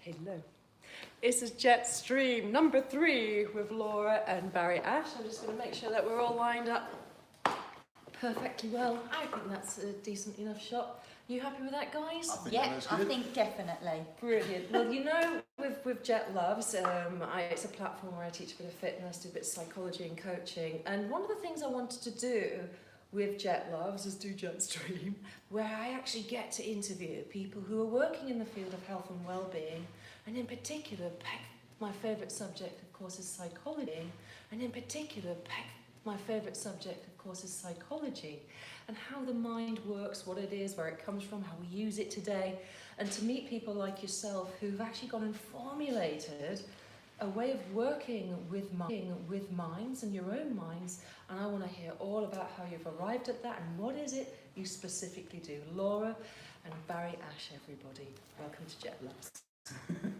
Hello. This is Jet Stream number 3 with Laura and Barry Ash. I'm just going to make sure that we're all lined up perfectly well. I think that's a decent enough shot. You happy with that, guys? Yeah, I think definitely. Brilliant. Well, you know, with Jet Loves, it's a platform where I teach a bit of fitness, do a bit of psychology and coaching. And one of the things I wanted to do with Jet Loves is do Jet Stream, where I actually get to interview people who are working in the field of health and well-being, and in particular, my favourite subject, of course, is psychology, and in particular, my favourite subject, of course, is psychology, and how the mind works, what it is, where it comes from, how we use it today, and to meet people like yourself who've actually gone and formulated a way of working with minds and your own minds. And I want to hear all about how you've arrived at that and what is it you specifically do. Laura and Barry Ash, everybody, welcome to Jet Loves.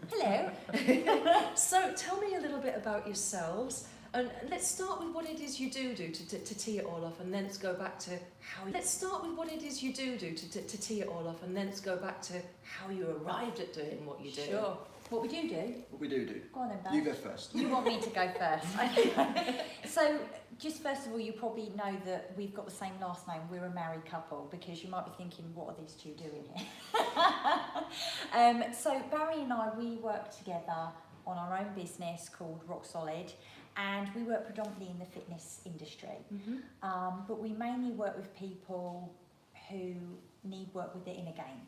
Hello. So tell me a little bit about yourselves, and let's start with what it is you do to tee it all off, and then let's go back to how. Let's start with what it is you do to tee it all off, and then let's go back to how you arrived at doing what you do. Sure. What would you do? What we do. Go on then, Beth. You go first. You want me to go first? Okay. So, just first of all, you probably know that we've got the same last name. We're a married couple, because you might be thinking, what are these two doing here? So, Barry and I, we work together on our own business called Rock Solid, and we work predominantly in the fitness industry. Mm-hmm. But we mainly work with people who need work with their inner game.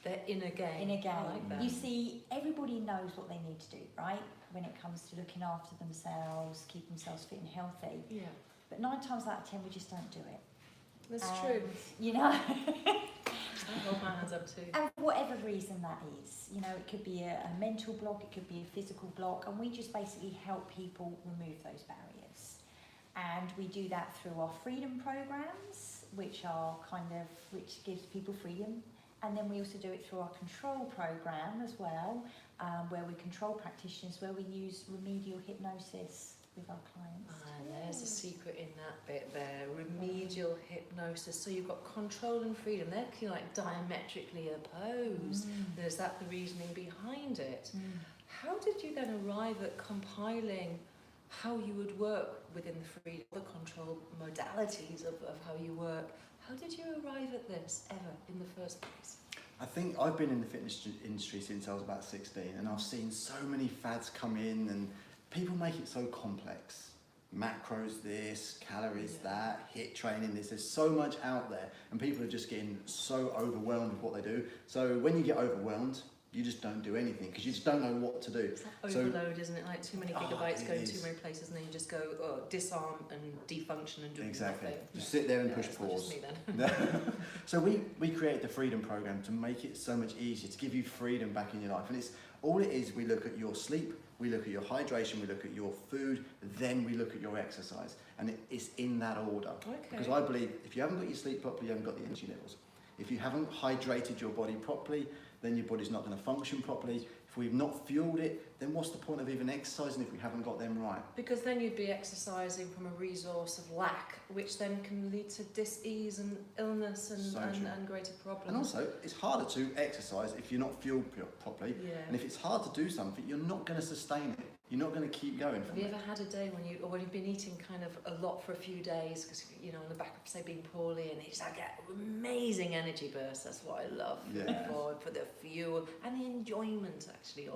Their inner game. In a game. I like that. You see, everybody knows what they need to do, right? When it comes to looking after themselves, keep themselves fit and healthy. Yeah, But 9 times out of 10, we just don't do it. that's true. You know, I hold my hands up too. and for whatever reason that is, you know, it could be a mental block, it could be a physical block, and we just basically help people remove those barriers. And we do that through our freedom programs, which gives people freedom. And then we also do it through our control program as well, where we control practitioners, where we use remedial hypnosis with our clients. And there's a secret in that bit there, remedial hypnosis. So you've got control and freedom. They're kind of like diametrically opposed. There's that the reasoning behind it. How did you then arrive at compiling how you would work within the freedom, the control modalities of how you work? How did you arrive at this ever in the first place? I think I've been in the fitness industry since I was about 16, and I've seen so many fads come in, and people make it so complex. Macros this, calories that, HIIT training this. There's so much out there, and people are just getting so overwhelmed with what they do. So when you get overwhelmed, you just don't do anything, because you just don't know what to do. It's that overload, isn't it? Like too many gigabytes going too many places, and then you just go disarm and defunction and do exactly. nothing. Just sit there and push pause. Not just me then. So we created the Freedom Program to make it so much easier, to give you freedom back in your life. And it's all it is. We look at your sleep, we look at your hydration, we look at your food, then we look at your exercise, and it's in that order. Okay. Because I believe if you haven't got your sleep properly, you haven't got the energy levels. If you haven't hydrated your body properly, then your body's not going to function properly. If we've not fueled it, then what's the point of even exercising if we haven't got them right? Because then you'd be exercising from a resource of lack, which then can lead to dis-ease and illness and greater problems. And also, it's harder to exercise if you're not fueled properly. Yeah. And if it's hard to do something, you're not going to sustain it. You're not going to keep going. Have you ever had a day when you've been eating kind of a lot for a few days, because you know on the back of say being poorly, and it's like an amazing energy burst. That's what I love for the fuel and the enjoyment actually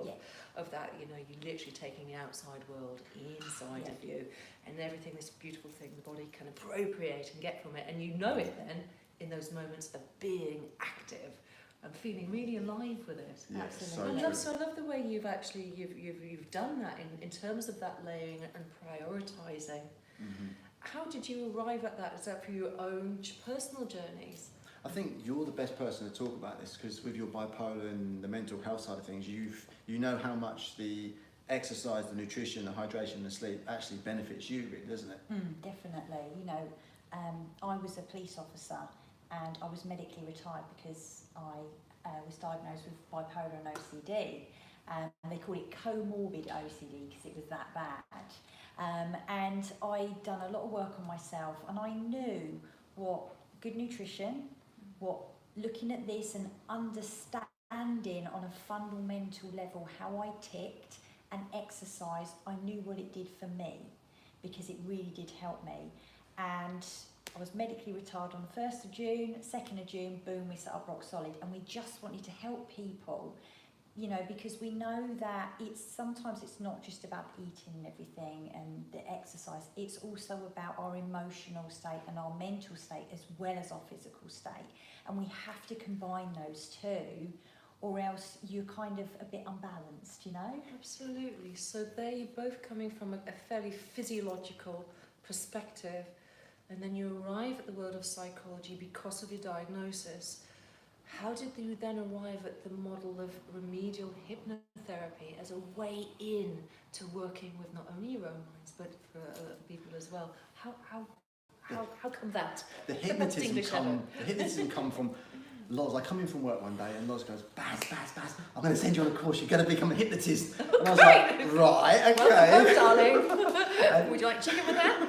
of that. You know, you're literally taking the outside world inside of you, and everything, this beautiful thing the body can appropriate and get from it, and you know it then in those moments of being active. I'm feeling really alive with it. Yeah, Absolutely. so I love the way you've actually you've done that in terms of that layering and prioritising. Mm-hmm. How did you arrive at that? Is that for your own personal journeys? I think you're the best person to talk about this, because with your bipolar and the mental health side of things, you know how much the exercise, the nutrition, the hydration, and the sleep actually benefits you, really, doesn't it? Definitely. You know, I was a police officer, and I was medically retired because I was diagnosed with bipolar and OCD. They call it comorbid OCD because it was that bad. And I'd done a lot of work on myself, and I knew what good nutrition, what looking at this and understanding understanding on a fundamental level how I ticked and exercise, I knew what it did for me, because it really did help me. And I was medically retired on the 1st of June, 2nd of June, boom, we set up Rock Solid, and we just wanted to help people, you know, because we know that sometimes it's not just about eating and everything and the exercise, it's also about our emotional state and our mental state as well as our physical state. And we have to combine those two, or else you're kind of a bit unbalanced, you know? Absolutely. So they're both coming from a fairly physiological perspective, and then you arrive at the world of psychology because of your diagnosis. How did you then arrive at the model of remedial hypnotherapy as a way in to working with not only your own minds but for other people as well? How come that? The hypnotism come from Loz. I come in from work one day and Loz goes, Baz, I'm going to send you on a course, you've got to become a hypnotist. And I was like, right, okay. Welcome home, darling. Would you like chicken with that?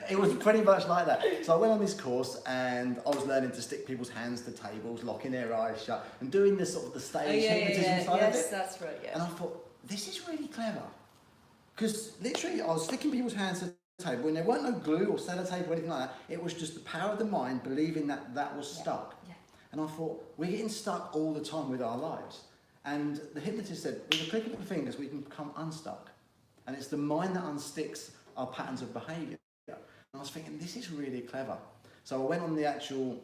It was pretty much like that. So I went on this course and I was learning to stick people's hands to tables, locking their eyes shut, and doing this sort of the stage hypnotism side of it. Yes, that's right, yeah. And I thought, this is really clever. Because literally I was sticking people's hands to the table and there weren't no glue or sellotape or anything like that. It was just the power of the mind believing that that was stuck. Yeah. And I thought, we're getting stuck all the time with our lives. And the hypnotist said, with a click of the fingers, we can become unstuck. And it's the mind that unsticks our patterns of behaviour. And I was thinking, this is really clever. So I went on the actual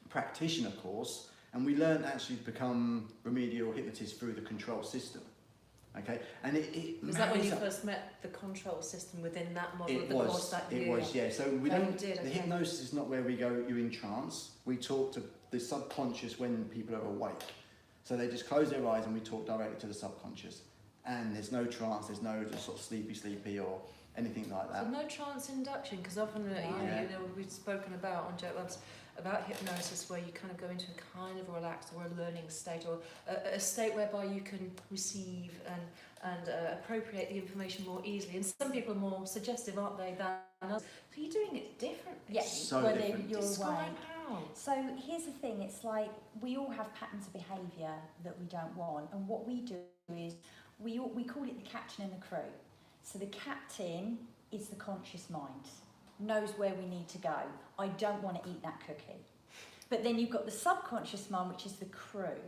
practitioner course and we learned actually to become remedial hypnotists through the control system. Okay, and it was that when you first met the control system within that model of the course that year? It was, yeah. So we don't. The hypnosis is not where we go. You're in trance. We talk to the subconscious when people are awake. So they just close their eyes and we talk directly to the subconscious. And there's no trance. There's no just sort of sleepy or anything like that. So no trance induction, because often you know we've spoken about on Jet Labs about hypnosis where you kind of go into a kind of relaxed or a learning state, or a state whereby you can receive and appropriate the information more easily. And some people are more suggestive, aren't they, than others? So you're doing it differently. Yes, so different. You're Describe away. how. So here's the thing, it's like we all have patterns of behaviour that we don't want, and what we do is we call it the captain and the crew. So the captain is the conscious mind, knows where we need to go. I don't want to eat that cookie. But then you've got the subconscious mind, which is the crew.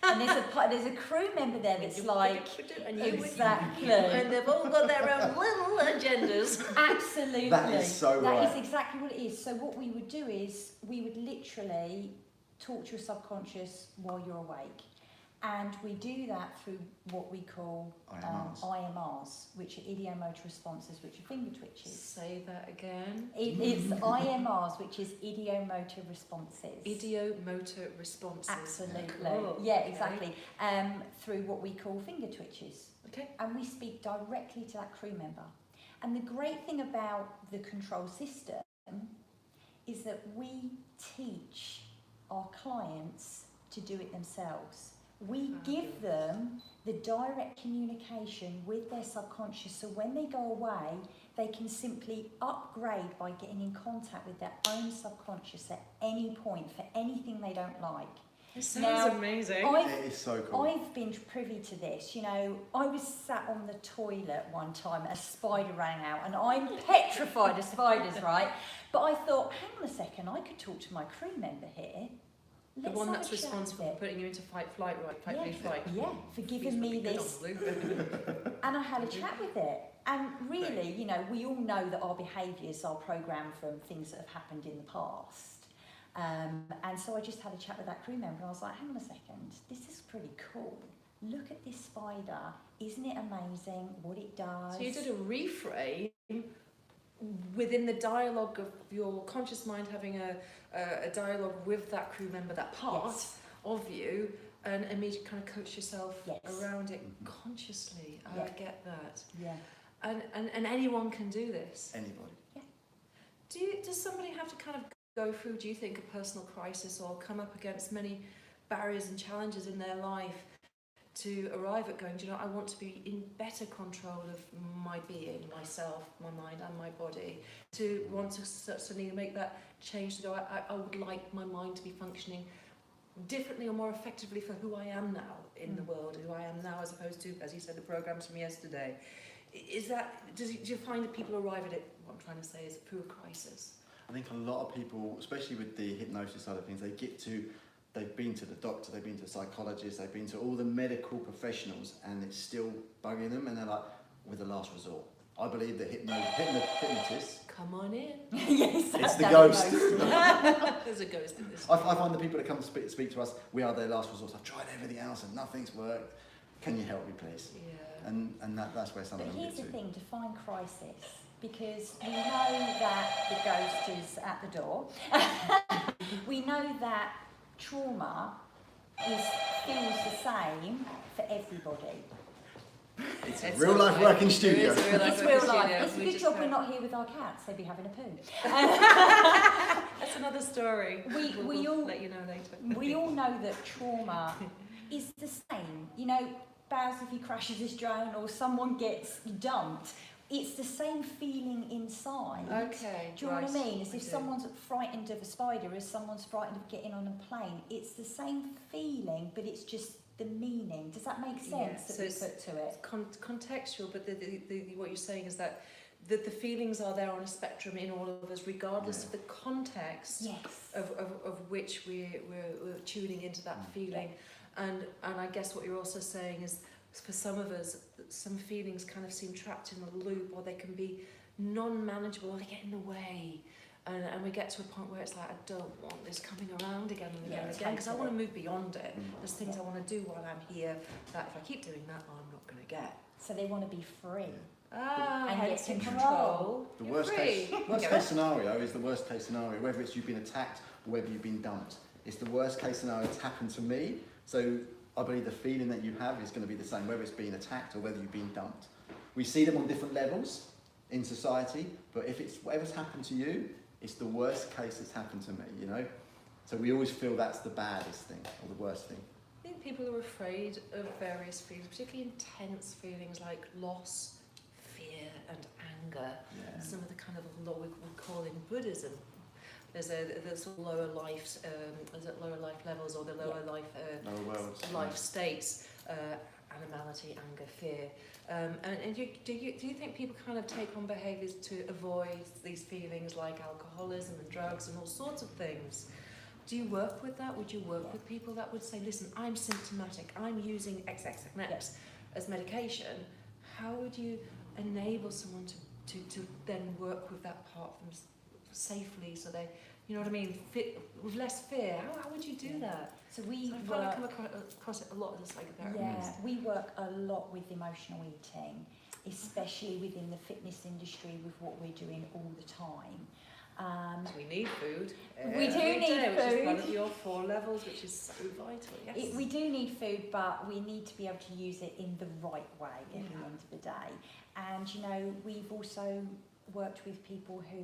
And there's a crew member there that's like, exactly. And they've all got their own little agendas. Absolutely. That is so right. That is exactly what it is. So what we would do is we would literally talk to your subconscious while you're awake. And we do that through what we call IMRs, which are idiomotor responses, which are finger twitches. Say that again. It's IMRs, which is idiomotor responses. Idiomotor responses. Absolutely. Cool. Yeah, exactly. Through what we call finger twitches. Okay. And we speak directly to that crew member. And the great thing about the control system is that we teach our clients to do it themselves. We give them the direct communication with their subconscious, so when they go away, they can simply upgrade by getting in contact with their own subconscious at any point for anything they don't like. It sounds amazing. It is so cool. I've been privy to this. You know, I was sat on the toilet one time, a spider rang out, and I'm petrified of spiders, right? But I thought, hang on a second, I could talk to my crew member here. The one that's responsible for putting you into fight, flight, Yeah, for giving me this. And I had a chat with it. And really, you know, we all know that our behaviours are programmed from things that have happened in the past. And so I just had a chat with that crew member and I was like, hang on a second, this is pretty cool. Look at this spider. Isn't it amazing what it does? So you did a reframe within the dialogue of your conscious mind having a dialogue with that crew member, that part of you, and immediately kind of coach yourself around it consciously. I get that. Yeah. And anyone can do this. Anybody. Yeah. Does somebody have to kind of go through, do you think, a personal crisis or come up against many barriers and challenges in their life to arrive at going, do you know, I want to be in better control of my being, myself, my mind and my body, to want to suddenly make that change to go, I would like my mind to be functioning differently or more effectively for who I am now in the world, who I am now, as opposed to, as you said, the programs from yesterday. Is that, do you find that people arrive at it, what I'm trying to say is through a crisis? I think a lot of people, especially with the hypnosis side of things, they've been to the doctor, they've been to a psychologist, they've been to all the medical professionals, and it's still bugging them, and they're like, with the last resort. I believe that hypnotists... Come on in. Yes, it's the ghost. There's a ghost in this. I find the people that come to speak to us, we are their last resort. I've tried everything else and nothing's worked. Can you help me, please? Yeah. And that's where some of them But get here's to. the thing, define crisis, because we know that the ghost is at the door. We know that trauma feels the same for everybody. It's a real life working studio. It's real life. It's a good job we're not here with our cats, they'd be having a poo. That's another story. We'll all let you know later. We all know that trauma is the same. You know, Baz, if he crashes his drone or someone gets dumped, it's the same feeling inside. Okay. Do you know what I mean? As if do. someone's frightened of a spider, as someone's frightened of getting on a plane. It's the same feeling, but it's just the meaning. Does that make sense? Yeah, that so we it's put to it? Contextual, but what you're saying is that the feelings are there on a spectrum in all of us, regardless of the context Yes. of which we're tuning into that feeling. And I guess what you're also saying is, for some of us, some feelings kind of seem trapped in a loop, or they can be non-manageable, or they get in the way. And we get to a point where it's like, I don't want this coming around again and again and again, because I want to move beyond it. There's things I want to do while I'm here that if I keep doing that, I'm not going to get. So they want to be free. Ah, And hence get control. The You're worst free. case scenario is the worst case scenario, whether it's you've been attacked or whether you've been dumped. It's the worst case scenario that's happened to me. So I believe the feeling that you have is going to be the same, whether it's being attacked or whether you've been dumped. We see them on different levels in society, but if it's whatever's happened to you, it's the worst case that's happened to me, you know? So we always feel that's the baddest thing or the worst thing. I think people are afraid of various feelings, particularly intense feelings like loss, fear and anger. Yeah. Some of the kind of law we call in Buddhism. There's lower life, lower life levels, or the lower life Lower worlds. life states, animality, anger, fear. And do you think people kind of take on behaviours to avoid these feelings like alcoholism and drugs and all sorts of things? Do you work with that? Would you work with people that would say, listen, I'm symptomatic, I'm using XXX as medication? How would you enable someone to then work with that part of them safely, so they, you know what I mean, fit with less fear? How would you do that? So we I work, come across it a lot as a psychotherapist. yeah, we work a lot with emotional eating, especially within the fitness industry with what we're doing all the time. So we need food. We do every need day, which is one food. of your 4 levels, which is so vital. Yes. We do need food, but we need to be able to use it in the right way at the end of the day. And, you know, we've also worked with people who,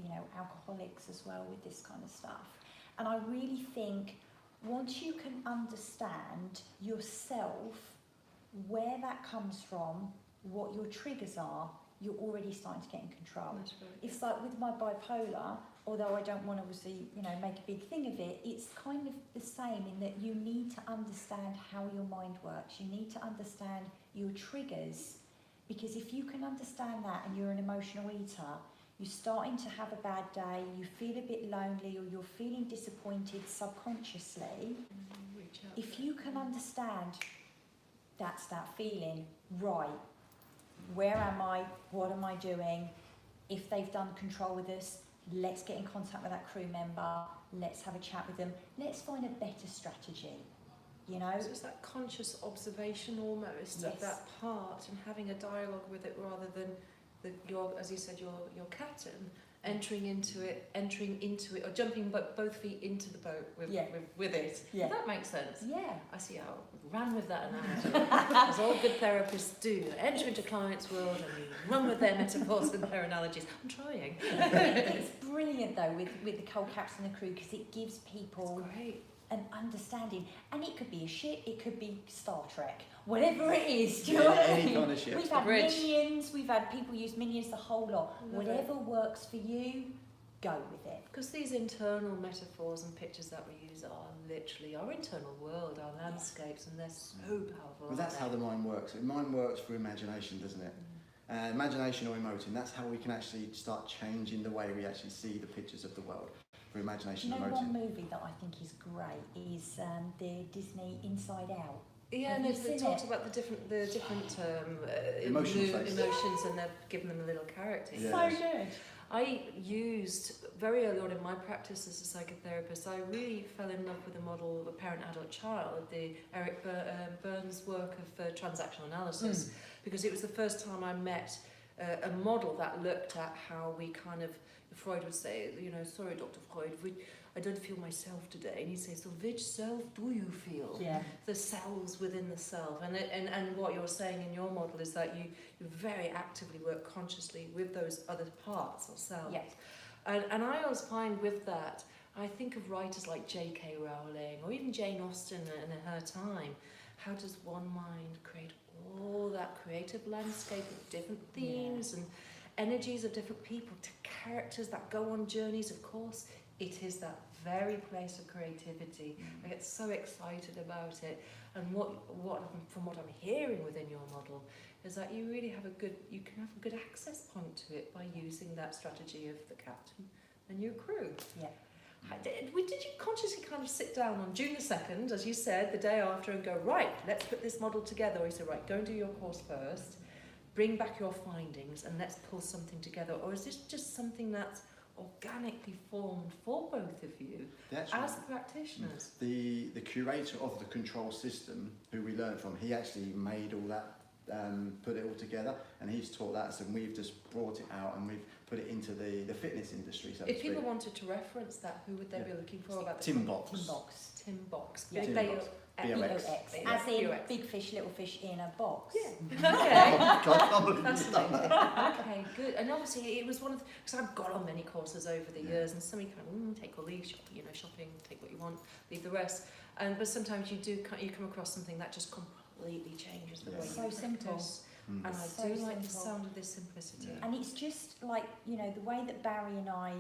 you know, alcoholics as well with this kind of stuff. And I really think once you can understand yourself, where that comes from, what your triggers are, you're already starting to get in control. That's right. It's like with my bipolar, although I don't want to obviously, you know, make a big thing of it, it's kind of the same in that you need to understand how your mind works. You need to understand your triggers, because if you can understand that and you're an emotional eater, you're starting to have a bad day, you feel a bit lonely, or you're feeling disappointed subconsciously, Reach out. if you can understand that's that feeling, right, where am I, what am I doing, if they've done control with us, let's get in contact with that crew member, let's have a chat with them, let's find a better strategy, you know? So it's that conscious observation almost of Yes. that part, and having a dialogue with it rather than your, as you said, your captain entering into it, or jumping both feet into the boat with it. Yeah. That makes sense. Yeah. I see how I ran with that analogy, as all good therapists do. Enter into clients' world and you run with their metaphors and their analogies. I'm trying. It's brilliant though with the cold caps and the crew, because it gives people Great. an understanding, and it could be a ship, it could be Star Trek, whatever it is. Do you know what I Any mean? kind of shit. We've had Bridge. minions, we've had people use minions, the whole lot. Love Whatever works for you, go with it. Because these internal metaphors and pictures that we use are literally our internal world, our landscapes, and they're so powerful. Well, that's how the mind works. The mind works through imagination, doesn't it? Imagination or emoting, that's how we can actually start changing the way we actually see the pictures of the world, through imagination You and know, emoting. one movie that I think is great is the Disney Inside Out. Yeah, and Have you it seen talks it? about the different Emotional face. emotions, and they've given them a little character. Yeah. So good. I used, very early on in my practice as a psychotherapist, I really fell in love with the model of a parent-adult-child, the Eric Burns' work of transactional analysis, because it was the first time I met a model that looked at how we kind of, Freud would say, you know, sorry, Dr. Freud, I don't feel myself today. And he'd say, so which self do you feel? Yeah. The cells within the self. And what you're saying in your model is that you very actively work consciously with those other parts or cells. Yes. And I always find with that, I think of writers like J.K. Rowling or even Jane Austen in her time. How does one mind create all that creative landscape of different themes and energies of different people to characters that go on journeys? Of course, it is that very place of creativity. I get so excited about it. And from what I'm hearing within your model is that you really have you can have a good access point to it by using that strategy of the captain and your crew. Yeah. Did you consciously kind of sit down on June the 2nd, as you said, the day after, and go, right, let's put this model together? Or you said, right, go and do your course first, bring back your findings, and let's pull something together? Or is this just something that's organically formed for both of you as practitioners? The curator of the control system, who we learned from, he actually made all that, put it all together, and he's taught that, so we've just brought it out and we've put it into the fitness industry. So if people wanted to reference that, who would they be looking for? About the Tim Box. Tim Box. Tim Box. Yeah. Tim Box. B-O-X. Yeah. As in B-O-X. big fish, little fish in a box. Yeah. Okay. I can't believe you've done Fascinating. that. Okay, good. And obviously, it was one of because I've got on many courses over the years, and somebody kind of take or leave, shopping, take what you want, leave the rest. But sometimes you come across something that just completely changes the way So you simple. practice. And I So do like the simple. sound of this simplicity. Yeah. And it's just like, the way that Barry and I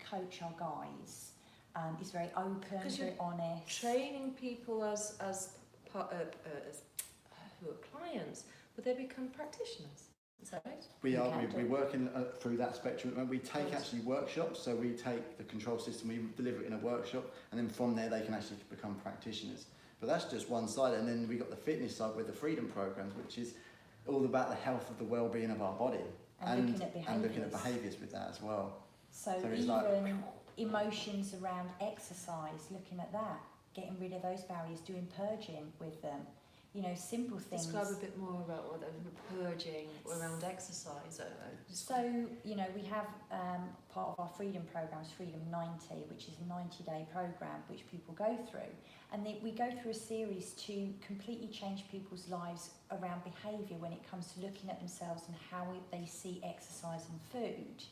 coach our guys is very open, 'Cause very you're honest. Training people as who are clients, but they become practitioners. Is that right? We're working through that spectrum. We take actually workshops, so we take the control system, we deliver it in a workshop, and then from there they can actually become practitioners. But that's just one side, and then we got the fitness side with the freedom programs, which is all about the health of the well-being of our body, And looking at behaviours with that as well. So it's even like- emotions around exercise, looking at that, getting rid of those barriers, doing purging with them, simple things. Describe a bit more about what they're purging around exercise. So, we have part of our freedom programs, Freedom 90, which is a 90-day program which people go through. And we go through a series to completely change people's lives around behaviour when it comes to looking at themselves and how they see exercise and food.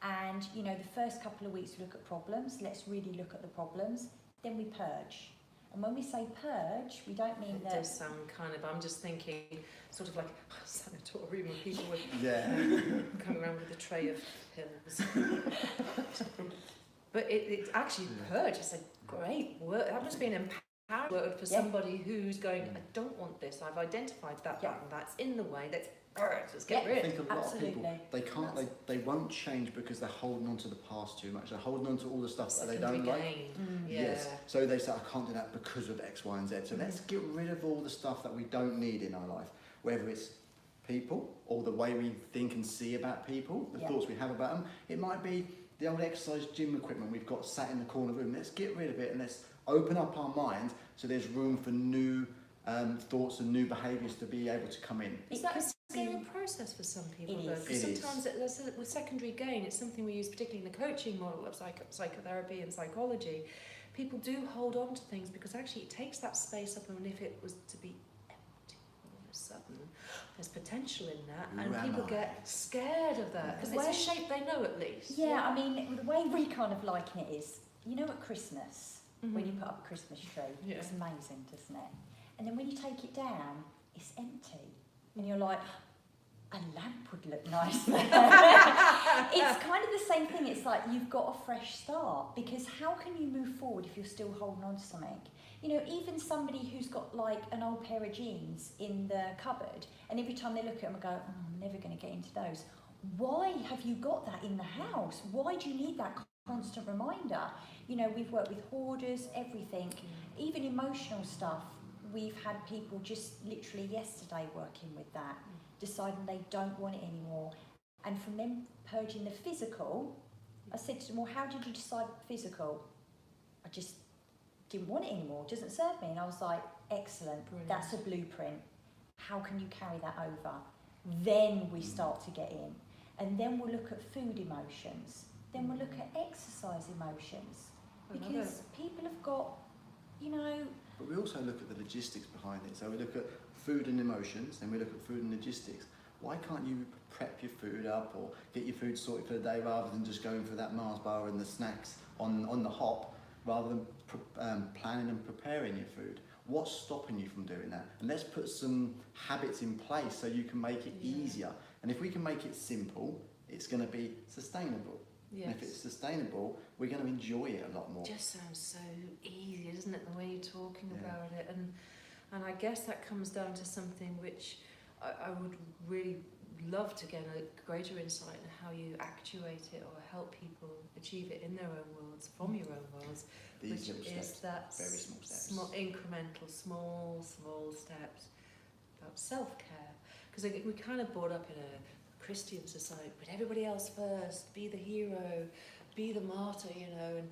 And, the first couple of weeks we look at problems. Let's really look at the problems. Then we purge. And when we say purge, we don't mean that... It does sound I'm just thinking sort of like a sanatorium where people would come around with a tray of pills. But it actually purge. It's a great word. That must be an empowering word for somebody who's going, I don't want this. I've identified that button. That's in the way. Let's purge. Let's get rid. I think a lot Absolutely. of people, they won't change because they're holding on to the past too much. They're holding on to all the stuff that they don't like. Yes. So they say, I can't do that because of X, Y, and Z. So let's get rid of all the stuff that we don't need in our life, whether it's people or the way we think and see about people, the thoughts we have about them. It might be the old exercise gym equipment we've got sat in the corner of the room. Let's get rid of it and let's open up our mind so there's room for new thoughts and new behaviours to be able to come in. Is that a scary process for some people, though? Because sometimes with secondary gain, it's something we use particularly in the coaching model of psychotherapy and psychology. People do hold on to things because actually it takes that space up, and if it was to be empty all of a sudden, there's potential in that, and people get scared of that because it's a shape they know at least. Yeah, I mean, the way we kind of liken it is, at Christmas, when you put up a Christmas tree, it's amazing, doesn't it? And then when you take it down, it's empty. And you're like, a lamp would look nice. It's kind of the same thing. It's like you've got a fresh start, because how can you move forward if you're still holding on to something? You know, even somebody who's got like an old pair of jeans in the cupboard, and every time they look at them and go, oh, I'm never going to get into those. Why have you got that in the house? Why do you need that constant reminder? You know, we've worked with hoarders, everything, even emotional stuff. We've had people just literally yesterday working with that, deciding they don't want it anymore. And from them purging the physical, I said to them, well, how did you decide physical? I just didn't want it anymore, it doesn't serve me. And I was like, excellent, Brilliant. That's a blueprint. How can you carry that over? Then we start to get in. And then we'll look at food emotions. Then we'll look at exercise emotions. Because people have got, you know... But we also look at the logistics behind it. So we look at food and emotions, then we look at food and logistics. Why can't you prep your food up or get your food sorted for the day, rather than just going for that Mars bar and the snacks on the hop, rather than planning and preparing your food? What's stopping you from doing that? And let's put some habits in place so you can make it easier. And if we can make it simple, it's going to be sustainable. Yes. And if it's sustainable, we're going to enjoy it a lot more. It just sounds so easy, doesn't it, the way you're talking about it? And I guess that comes down to something which I would really love to get a greater insight in how you actuate it or help people achieve it in their own worlds, from your own worlds. These which little is steps, that very small steps. small, incremental, small steps about self-care. Because we kind of brought up in a Christian society, put everybody else first, be the hero, be the martyr, you know, and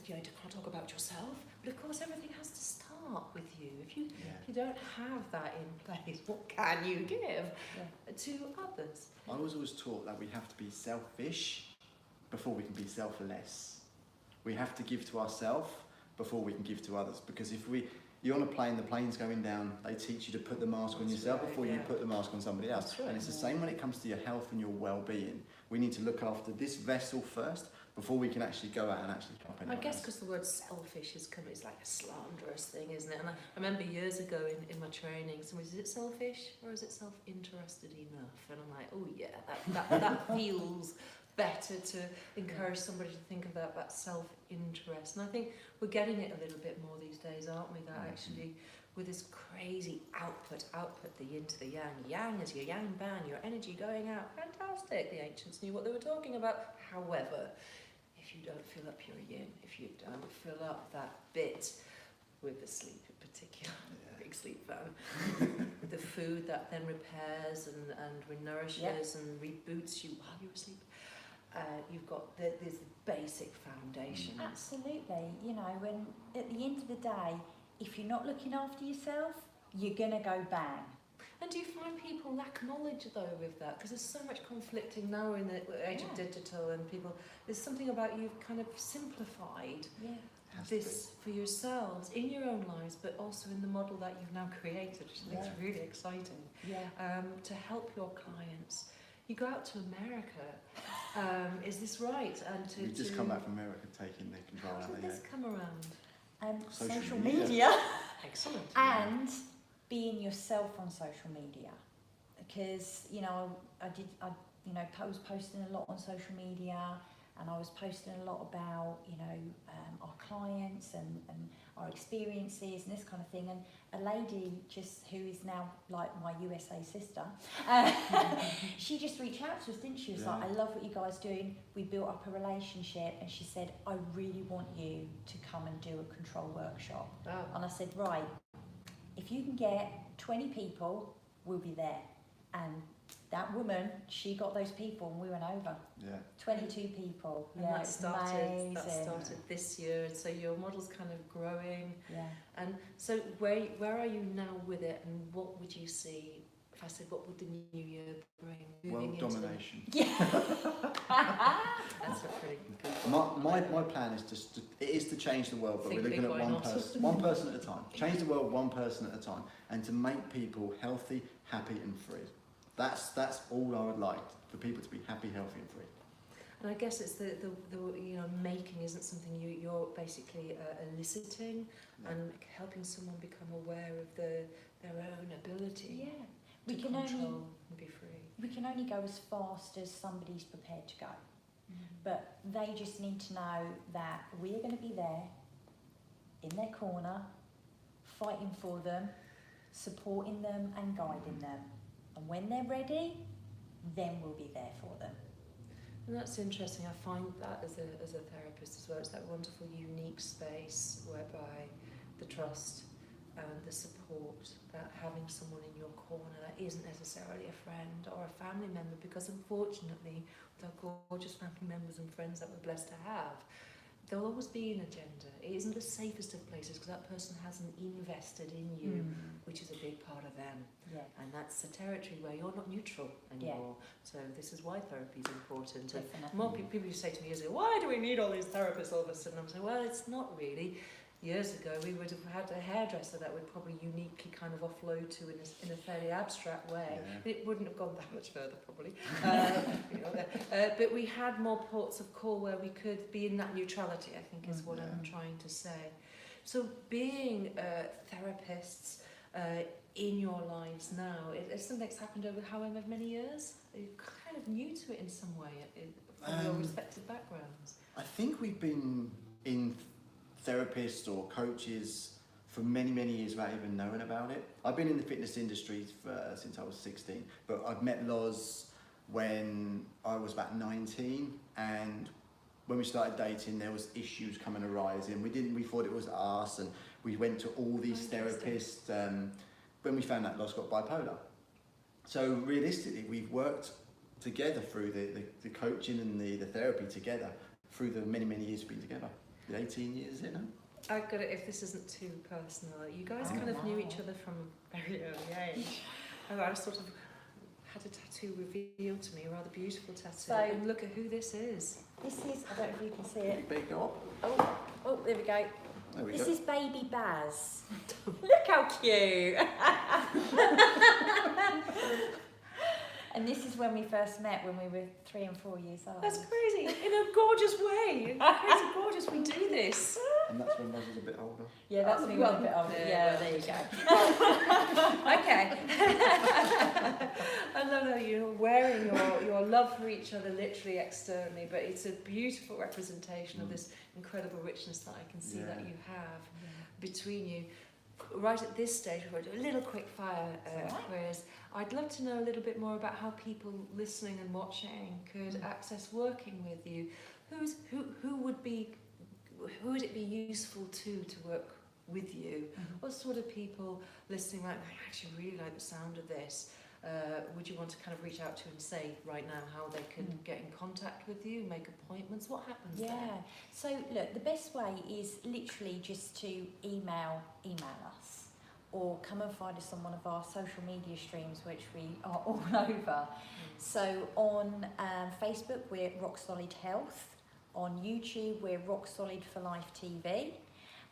you can't talk about yourself. But of course, everything has to start with you. If you don't have that in place, what can you give to others? I was always taught that we have to be selfish before we can be selfless. We have to give to ourselves before we can give to others. Because if you're on a plane, the plane's going down, they teach you to put the mask on yourself before you put the mask on somebody else. And it's the same when it comes to your health and your well-being. We need to look after this vessel first before we can actually go out and actually help anyone I guess else. because the word selfish it's like a slanderous thing, isn't it? And I remember years ago in my training, somebody said, is it selfish or is it self-interested enough? And I'm like, oh yeah, that feels better to encourage somebody to think about that self-interest. And I think we're getting it a little bit more these days, aren't we? That actually, with this crazy output, the yin to the yang. Yang is your yang ban, your energy going out. Fantastic. The ancients knew what they were talking about. However, if you don't fill up your yin, if you don't fill up that bit with the sleep in particular, big sleep fan, with the food that then repairs and nourishes and reboots you while you're asleep, you've got there's the basic foundations. Absolutely. You know, when at the end of the day, if you're not looking after yourself, you're going to go bang. And do you find people lack knowledge though with that? Because there's so much conflicting now in the age of digital, and people, there's something about you've kind of simplified this for yourselves in your own lives, but also in the model that you've now created, which I think is really exciting, to help your clients. You go out to America, is this right? And We've just come back from America taking the control how out did there. this come around? Social media. Excellent. And being yourself on social media, because I was posting a lot on social media, and I was posting a lot about our clients and our experiences and this kind of thing. And a lady who is now like my USA sister, she just reached out to us, didn't she? She was like, I love what you guys are doing. We built up a relationship, and she said, I really want you to come and do a control workshop. And I said, right, if you can get 20 people, we'll be there. And that woman, she got those people, and we went over. 22 people. And that started this year, and so your model's kind of growing. And so where are you now with it, and what would you see if I said what would the new year bring? World domination. That's a pretty good one. My plan is to change the world, but we're looking at one person at a time. Change the world one person at a time, and to make people healthy, happy and free. That's all I would like, for people to be happy, healthy and free. And I guess it's the making isn't something you're basically eliciting and helping someone become aware of their own ability. We to can control only and be free. We can only go as fast as somebody's prepared to go. But they just need to know that we're going to be there, in their corner, fighting for them, supporting them and guiding them. And when they're ready, then we'll be there for them. And that's interesting. I find that as a therapist as well, it's that wonderful, unique space whereby the trust and the support, that having someone in your corner that isn't necessarily a friend or a family member, because unfortunately, with our gorgeous family members and friends that we're blessed to have, there'll always be an agenda. It isn't the safest of places because that person hasn't invested in you, which is a big part of them. Yeah. And that's a territory where you're not neutral anymore. So this is why therapy is important. And Definitely. more people used to say to me years ago, why do we need all these therapists all of a sudden? I'm saying, well, it's not really. Years ago, we would have had a hairdresser that would probably uniquely kind of offload to in a fairly abstract way. Yeah. It wouldn't have gone that much further, probably. But we had more ports of call where we could be in that neutrality, I think is what I'm trying to say. So being therapists in your lives now, it's something that's happened over however many years? Are you kind of new to it in some way from your respective backgrounds? I think we've been in therapists or coaches for many, many years without even knowing about it. I've been in the fitness industry since I was 16, but I've met Loz when I was about 19, and when we started dating, there was issues coming arising. We thought it was us, and we went to all these therapists. When we found out Loz got bipolar. So realistically, we've worked together through the coaching and the therapy together through the many, many years we've been together. 18 years, you know? I've got it, if this isn't too personal, you guys kind of knew each other from a very early age. I sort of had a tattoo revealed to me, a rather beautiful tattoo. So, and look at who this is. This is, I don't know if you can see it. Big go up. Oh, there we go. There we This go. is baby Baz. Look how cute. And this is when we first met, when we were 3 and 4 years old. That's crazy, in a gorgeous way. Crazy gorgeous, we do this. And that's when Loz was a bit older. Yeah, that's me when I'm a bit older. Yeah, there you go. Okay. I love how you're wearing your love for each other literally externally, but it's a beautiful representation of this incredible richness that I can see that you have between you. Right at this stage, we'll do a little quick fire quiz. I'd love to know a little bit more about how people listening and watching could access working with you. Who would it be useful to work with you? What sort of people listening like, I actually really like the sound of this? Would you want to kind of reach out to and say right now how they can get in contact with you, make appointments? What happens there? So look, the best way is literally just to email us, or come and find us on one of our social media streams, which we are all over. So on Facebook, we're Rock Solid Health. On YouTube, we're Rock Solid for Life TV.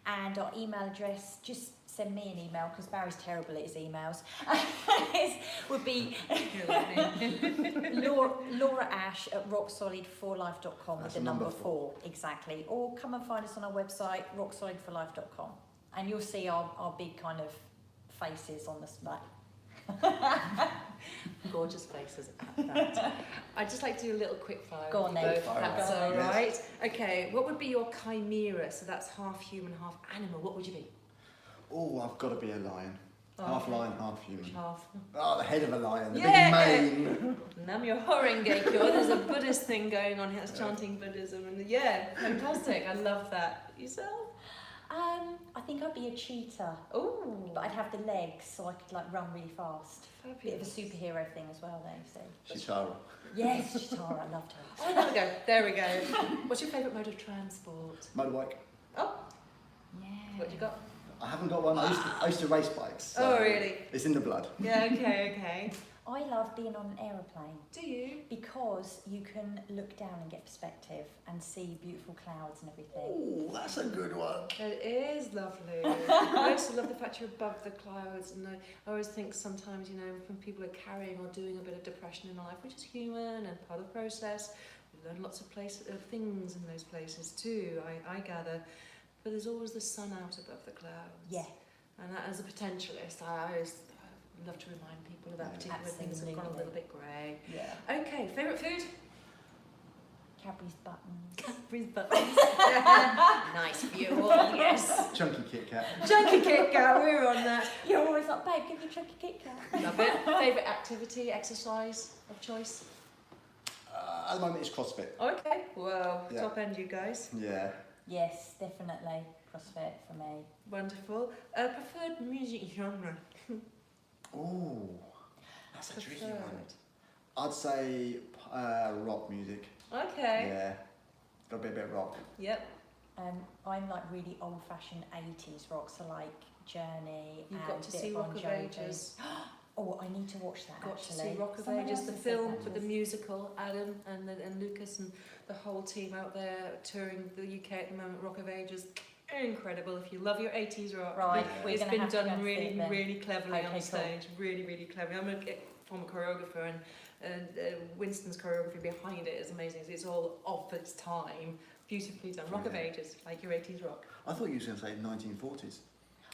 And our email address, just send me an email, because Barry's terrible at his emails, would be Laura Ash at rocksolid4life.com with the number 4, exactly. Or come and find us on our website, rocksolid4life.com. And you'll see our big kind of faces on the spot. Gorgeous faces at that. I'd just like to do a little quick fire. Go on then. That's all right. Okay, what would be your chimera? So that's half human, half animal. What would you be? Oh, I've got to be a lion. Half lion, half human. Half. Oh, the head of a lion, the big mane. Namyo Horengekyo. There's a Buddhist thing going on here. It's chanting Buddhism. And fantastic. I love that. Yourself? I think I'd be a cheetah. Oh, But I'd have the legs, so I could run really fast. fabulous. Bit of a superhero thing as well, though. So. Chitara. Yes, Chitara, I loved her. Oh, there we go. What's your favourite mode of transport? Motorbike. Oh, Yeah. what you got? I haven't got one. I used to race bikes. So Oh, really? It's in the blood. Yeah, okay. I love being on an aeroplane Do you? because you can look down and get perspective and see beautiful clouds and everything. Oh, that's a good one. It is lovely. I also love the fact you're above the clouds, and I always think sometimes, when people are carrying or doing a bit of depression in life, which is human and part of the process, we learn lots of things in those places too, I gather, but there's always the sun out above the clouds. Yeah. And that, as a potentialist, I always love to remind people of that, Yeah. particularly when things have gone a Absolutely. little bit grey. Yeah. Okay, favourite food? Cadbury's buttons. Cadbury's buttons. Nice view. Yes. Chunky Kit Kat. Chunky Kit Kat, we're on that. You're always like, babe, give me a chunky Kit Kat. Love it. Favourite activity, exercise of choice? At the moment, it's CrossFit. Okay, well, Yeah. top end, you guys. Yeah. Yes, definitely. CrossFit for me. Wonderful. Preferred music genre? Oh, that's a tricky one. Preferred. I'd say rock music. Okay. Yeah, got to be a bit rock. Yep. I'm like really old-fashioned 80s rock, so like Journey You've and got to a bit see of Bon Rock of Jovi. Ages. Oh, I need to watch that Got actually. to see Rock of Someone Ages, else the has said film that. with the musical, Adam and Lucas and the whole team out there touring the UK at the moment. Rock of Ages, incredible. If you love your 80s rock, Right, Yeah. we're it's gonna been have to go done and see really, it then. really cleverly Okay, on cool. stage. Really, really cleverly. I'm a former choreographer, and Winston's choreography behind it is amazing. It's all off its time, beautifully done. Rock of Yeah. Ages, like your 80s rock. I thought you was going to say 1940s.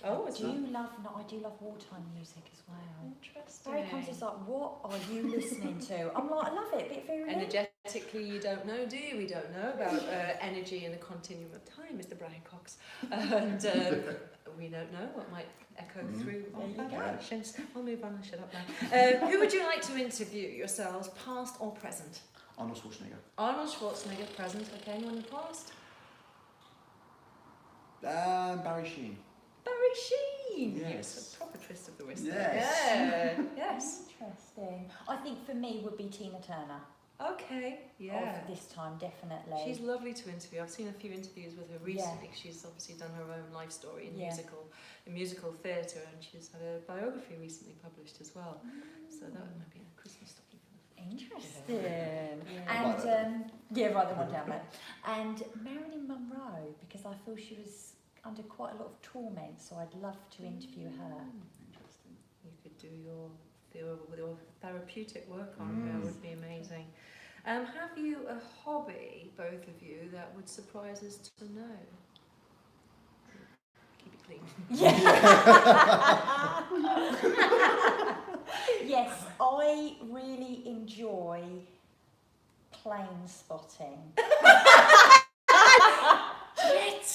Oh, it's I do love wartime music as well. interesting. Barry comes, it's like, what are you listening to? I'm like, I love it, bit very Energetically, you don't know, do you? We don't know about energy in the continuum of time, Mr. Brian Cox. And we don't know what might echo through There our you go. vibrations. I'll move on and shut up now. Who would you like to interview yourselves, past or present? Arnold Schwarzenegger. Arnold Schwarzenegger, present. Okay, anyone in the past? Barry Sheen. Barry Sheen! Yes. A proper twist of the wrist. Yes. Yeah. Yes. Interesting. I think for me would be Tina Turner. Okay, yeah. Of this time, definitely. She's lovely to interview. I've seen a few interviews with her recently. She's obviously done her own life story in musical theatre, and she's had a biography recently published as well. So that might be a Christmas stocking for them. Interesting. Yeah. And write that one down there. And Marilyn Monroe, because I feel she was under quite a lot of torment, so I'd love to interview her. Interesting. You could do your therapeutic work on her. Would be amazing. Have you a hobby, both of you, that would surprise us to know? Keep it clean. Yes, I really enjoy plane spotting.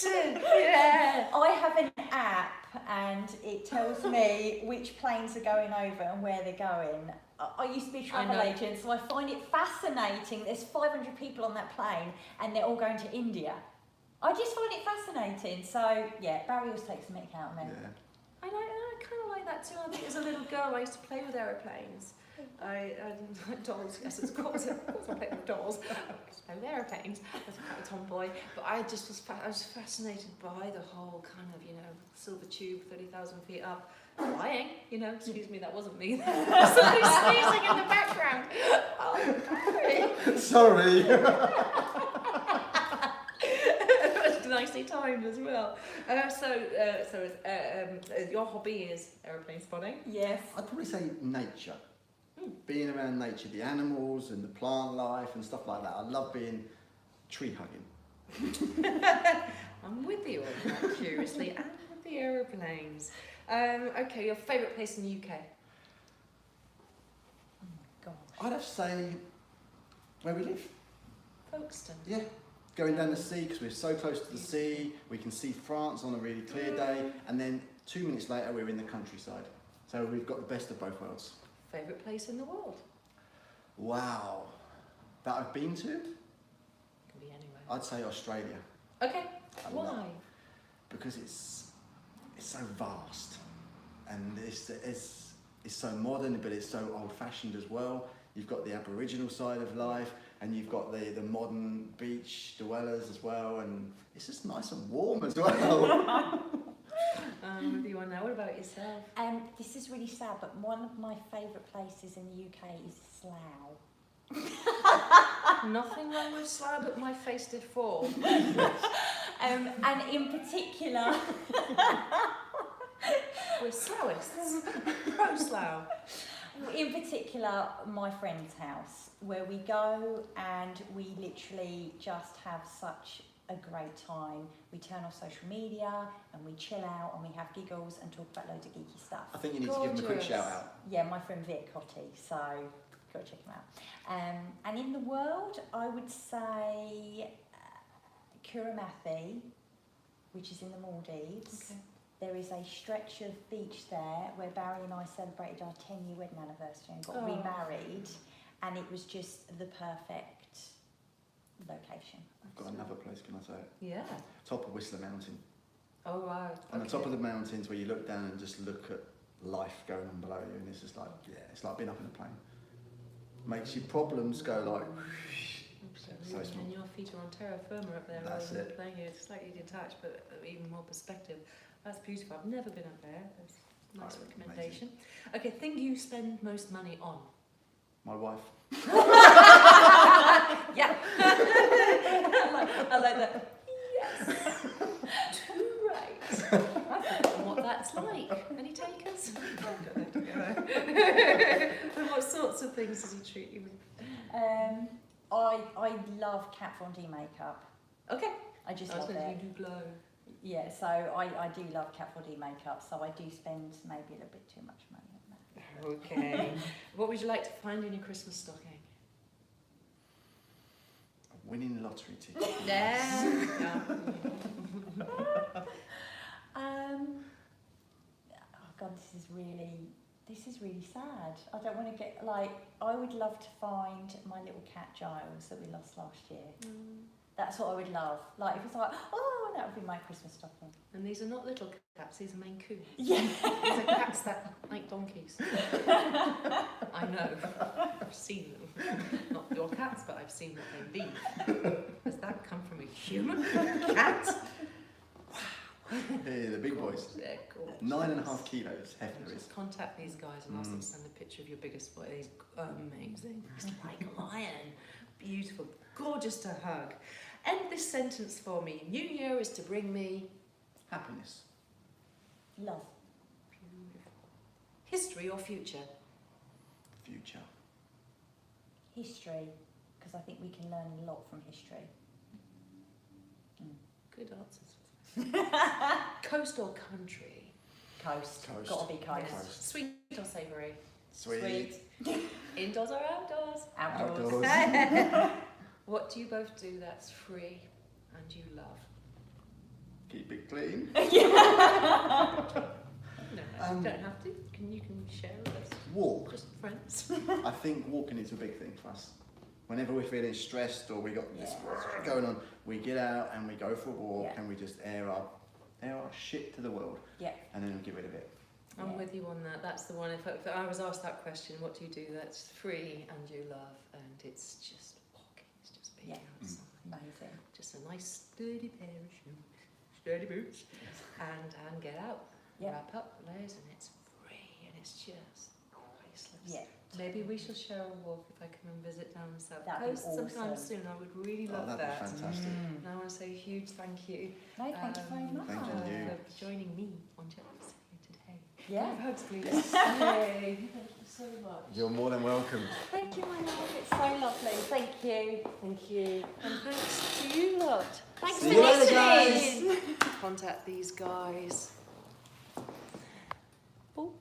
Yeah. I have an app and it tells me which planes are going over and where they're going. I used to be a travel I know. agent, so I find it fascinating. There's 500 people on that plane and they're all going to India. I just find it fascinating. So, yeah, Barry always takes a mick out of me. Yeah. I kind of like that too. I think as a little girl I used to play with aeroplanes. I didn't like dolls, yes, of course I played with dolls. I used to play with aeroplanes. I was quite a tomboy, but I just was I was fascinated by the whole kind of, silver tube, 30,000 feet up, flying. Excuse me, that wasn't me. Somebody sneezing in the background. Oh, Barry. Sorry. Nicely timed as well. So your hobby is aeroplane spotting. Yes. I'd probably say nature. Being around nature, the animals and the plant life and stuff like that. I love being tree hugging. I'm with you on that, curiously, and with the aeroplanes. Okay, your favourite place in the UK? Oh my gosh. I'd have to say where we live. Folkestone. Yeah. Going down the sea because we're so close to the sea. We can see France on a really clear day, and then 2 minutes later we're in the countryside. So we've got the best of both worlds. Favourite place in the world? Wow. That I've been to? Can be anywhere. I'd say Australia. Okay. I Why? love- Because it's so vast, and it's so modern, but it's so old-fashioned as well. You've got the Aboriginal side of life, and you've got the modern beach dwellers as well, and it's just nice and warm as well. With you on now. What about yourself? This is really sad, but one of my favourite places in the UK is Slough. Nothing wrong with Slough, but my face did fall. And in particular, We're Sloughists. Pro Slough. my friend's house, where we go and we literally just have such a great time. We turn off social media and we chill out and we have giggles and talk about loads of geeky stuff. I think you need to give them a quick shout out. Yeah, my friend Vic Hottie, so go check him out. And in the world, I would say Kuramathi, which is in the Maldives. Okay. There is a stretch of beach there where Barry and I celebrated our 10-year wedding anniversary and got remarried, and it was just the perfect location. I've got another place, can I say it? Yeah. Top of Whistler Mountain. Oh, wow. On the top of the mountains where you look down and just look at life going on below you, and it's just like, yeah, it's like being up in a plane. Makes your problems go like, so small. And your feet are on terra firma up there That's rather than it. playing it slightly detached, but even more perspective. That's beautiful. I've never been up there. That's a nice Oh, recommendation. Okay, thing you spend most money on? My wife. Yeah. I like that. Yes. Too right. I've forgotten what that's like. Any takers? And what sorts of things does he treat you with? I love Kat Von D makeup. Okay. I just I was love going it. to do glow. Yeah, so I do love Kat Von D makeup, so I do spend maybe a little bit too much money on that. Okay. What would you like to find in your Christmas stocking? A winning lottery ticket. Yeah. Oh God, this is really sad. I don't want to get I would love to find my little cat Giles that we lost last year. That's what I would love. Like if it's like, oh, that would be my Christmas stocking. And these are not little cats, these are Maine Coons. Yeah. These are cats that like donkeys. I know. I've seen them. Not your cats, but I've seen what they leave. Has that come from a human cat? Yeah, the big boys. They're gorgeous. 9.5 kilos, hefty. Just contact these guys and ask them to send a picture of your biggest boy. He's amazing. He's like a lion. Beautiful. Gorgeous to hug. End this sentence for me. New Year is to bring me Happiness. Love. history or future. Future. History, because I think we can learn a lot from history. Good answers. Coast or country? Coast. Coast. Gotta be coast. Coast. Sweet or savoury? Sweet. Indoors or outdoors? Outdoors. What do you both do that's free and you love? Keep it clean. No, you don't have to. You can share with us. Walk. Just friends. I think walking is a big thing for us. Whenever we're feeling stressed or we got this going on, we get out and we go for a walk and we just air our shit to the world. Yeah. And then we get rid of it. I'm with you on that. That's the one. If I was asked that question, what do you do that's free and you love? And it's just walking. It's just being outside. Amazing. Just a nice sturdy pair of shoes, sturdy boots, and get out. Wrap up the layers and it's free and it's just priceless. Yeah. Maybe we shall share a walk if I come and visit down the South That'd be Coast sometime awesome. soon. I would really love that'd that. be fantastic. And I want to say a huge thank you No, thank you very much. Thank you. for joining me on Jealous today. Yeah. Hugs, please. Yay. Thank you so much. You're more than welcome. Thank you, my love. It's so lovely. Thank you. Thank you. And thanks to you lot. Thanks See for you later, listening. Contact these guys. Oh.